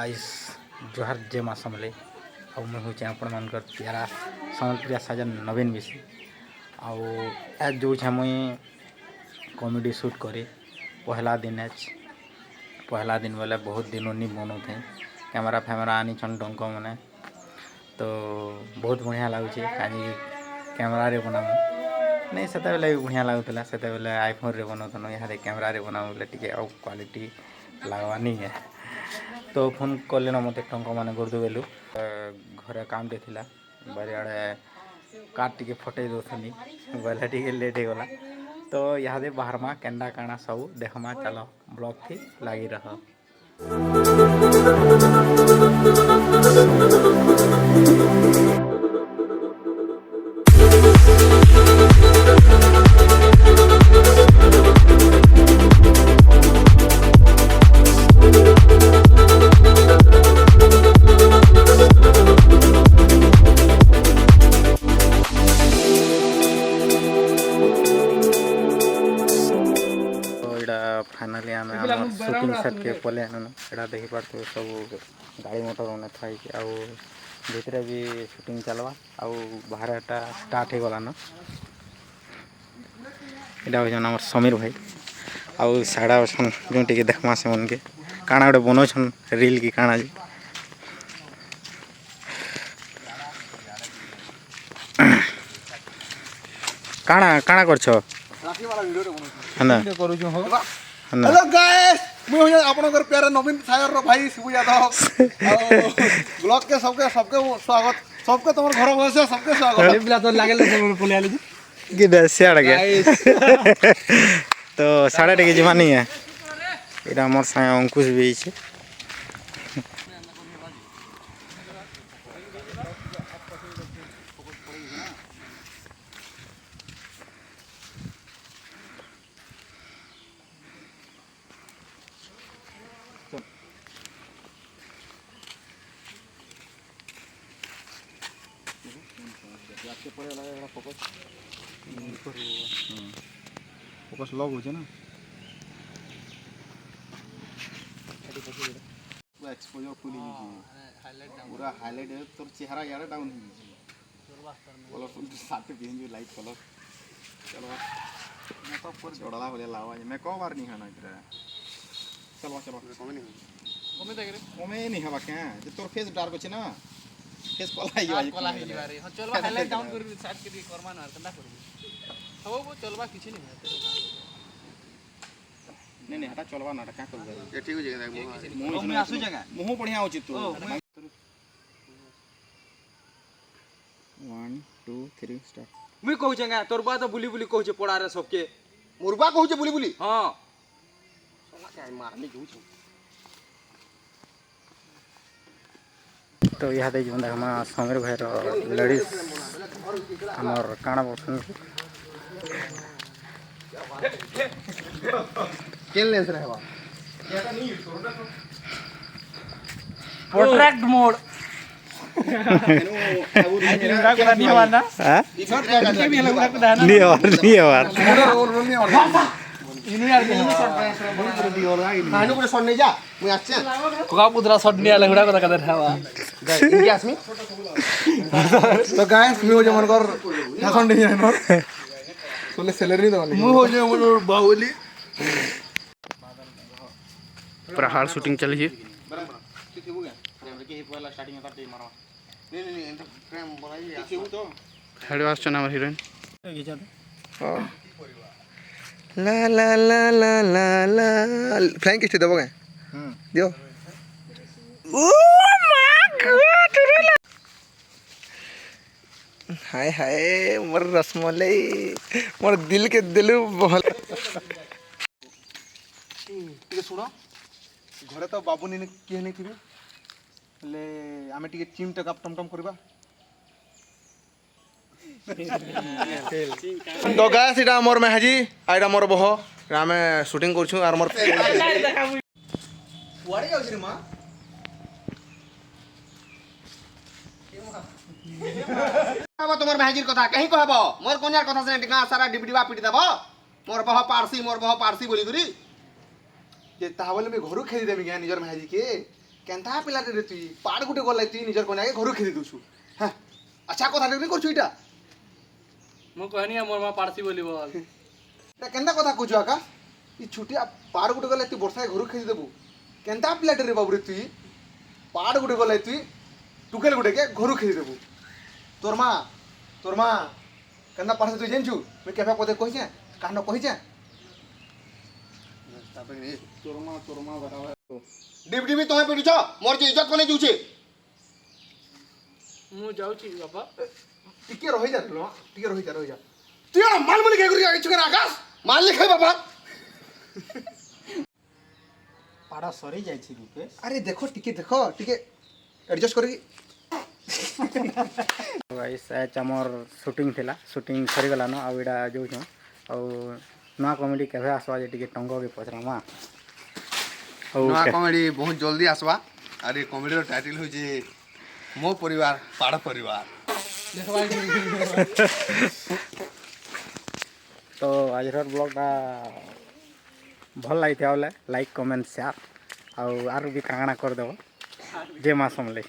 Guys जोहार जय माँ समले आउ मैं हूँ आपण मानकर प्यारा सम्बलपुरिया साजन नवीन मिश्र आउ आज जो मुई कॉमेडी शूट करे पहला दिन बोले बहुत दिन नहीं बनू थे कैमरा फैमरा आनी छन डंक मैंने तो बहुत बढ़िया लगुच कहीं कैमरा रे बनाऊ नहीं से बेले भी बढ़िया लगुला से बेले आईफोन रे बनाऊन यहाँ कैमरा रे बनाऊ बोले टी क्वालिटी लगवा नहीं है तो फोन कले ना मत टंक मान गुरदे बेलू घरे काम टे थिला बारियाड़े कार टी फटे दौनी बोले टी लेट हो गला तो यहाँ बाहरमा केन्डा काଣା सब देखमा चलो ब्लॉग थी लगी रह फाइनाली आम शूटिंग सेट के पले एटा देखी पार्थ सब गाड़ी मोटर मैंने थी भितर भी शूटिंग चलवा आउ बाहर एटा स्टार्ट हो गलान यहाँ हूँ आम समीर भाई आउ साड़ा अच्छन जो टी देखमा से मन के काଣା गोटे बनाऊन रील की काଣା जी काଣା काଣା करछ हेलो गाइस मुझे आपनकर प्यारे नवीन सागर रो भाई शिबू यादव ब्लॉग के सबके स्वागत सबके तुम घर बसे सबके स्वागत बिला तो लागल पुले आली कि बेसियाड़ गया तो साढ़े टे जमा नहीं है इरा मोर संग अंकुश भी छे फोकस लॉक हो ना पूरा एक्सपोजर फुल पूरा हाईलाइट है तोर चेहरा यार डाउन हो कलर फुल साथ पिन जो लाइट कलर चलो मैं तो पूरा जोड़ला बोले लावा मैं को बार नहीं खाना इधर चलो चलो कमे नहीं हवा क्या जे तोर फेस डार्क छ ना फेस कोला ही रे हां चलो हाईलाइट डाउन कर साइड के करमा ना कंदा करबो हो वो चलवा किछि नहीं नहीं हटा चलवा ना क्या करबो ये ठीक हो जाएगा मुंह में आसु जगह मुंह बढ़िया हो चित्तू 1 2 3 स्टार्ट मुई कहू छंगा तोर बा तो बुली बुली कहू छ पड़ा रे सबके मुरबा कहू छ बुली बुली हां सोला क्या मारनी कहू छ तो यहाँ दे जो हम समीर भाई लेडीज हमर काଣା बोलछन केन लेंस रे हवा प्रोट्रैक्ट मोड खानु को सन्ने जा मुई आछे कोका पुत्रा सडनी आले हुडा कथा कथा हवा इंगे आसमी तो गाइस मी हो जे मन कर फैशन डिजाइनर सोले सैलरी दो मु हो जे मन बाहुली पूरा हार्ड शूटिंग चली है हेड वास नाम हीरोइन ला ला ला ला ला ला फ्लैंक किस देबो के दियो ओ माय गॉड हाय हाय मोर रसमलाई मोर दिल के दिलु बहल टिके सुनो घरे तो बाबू ने के नहीं थिबे ले आमे टिके चिम टक टमटम करबा तो गाइस इटा मोर मेहाजी आइडा मोर बह आमे शूटिंग करछु आर मोर वाड़े जाउ रे मां अब तोमर मेहाजीर कथा कहीं कहबो मोर कोन्यार कथा से टिका सारा डिबडिबा पिट देबो मोर बह पारसी बोली गुरी जे तावले में घरु खेदी देबी ज्ञान निजर मेहाजी के କେନ୍ତା ପିଲାଟେ ରେ ତୁଇ ପାଡ଼ ଗୁଟେ ଗଲେ ତୁଇ ନିଜର କନ୍ୟାକେ ଘରୁ ଖେଦି ଦଉଛୁ ହଁ ଆଚ୍ଛା କଥାଟେ ନାଇଁ କରୁଛୁ ଏଇଟା ମୁଁ କହିନି ମୋର ମା ପାରସି ବୋଲି ବଲ এটা কেনতা কথা কইছো আকাশ ই ছুটিয়া পাড় গুটে গলে তুই বর্ষায় ঘরু খেয়ে দেবু কেনতা প্লেট রে বাবুরে তুই পাড় গুটে গলে তুই টুকেল গুটে কে ঘরু খেয়ে দেবু তোর মা কেনতা পারছে তুই জানছু মুই কেফে পদে কইছে কান্ন কইছে তোর মা বাবা ডিবডিবি তুমি পিড়িছ মোর যে ইজ্জত কোনে যাউছে ମୁଁ ଯାଉଛି ବାପା টিকে রহি যা টিকে রহি যা তুই আর মাল মালি কে করি আইছু কেন আকাশ মাল লিখাই বাবা ପାଡ଼ ସରି ଯାଇଛି ରୂପେ আরে দেখো টিকে এডজস্ট করি ଗାଇସ୍ ଆମର ସୁଟିଂ ଥିଲା ସୁଟିଂ ସରିଗଲାନ ଆଉ ଏଇଟା ଯାଉଛୁଁ ଆଉ ନୂଆ କମେଡ଼ି କେବେ ଆସବା ଯେ ଟିକେ ଟଙ୍ଗକେ ପଚରାମା ଆଉ ନୂଆ କମେଡି ବହୁତ ଜଲ୍ଦି ଆସବା ଆରେ କମେଡିର ଟାଇଟଲ ହଉଛି ମୋ ପରିବାର ପାଡ଼ ପରିବାର ତ ଆଜିର ବ୍ଲଗ୍ଟା ଭଲ ଲାଗିଥିବା ବୋଲେ ଲାଇକ୍ କମେଣ୍ଟ ସେୟାର ଆଉ ଆରୁ ବି କାଣା କରିଦେବ ଜୟ ମା ସମଲେଇ।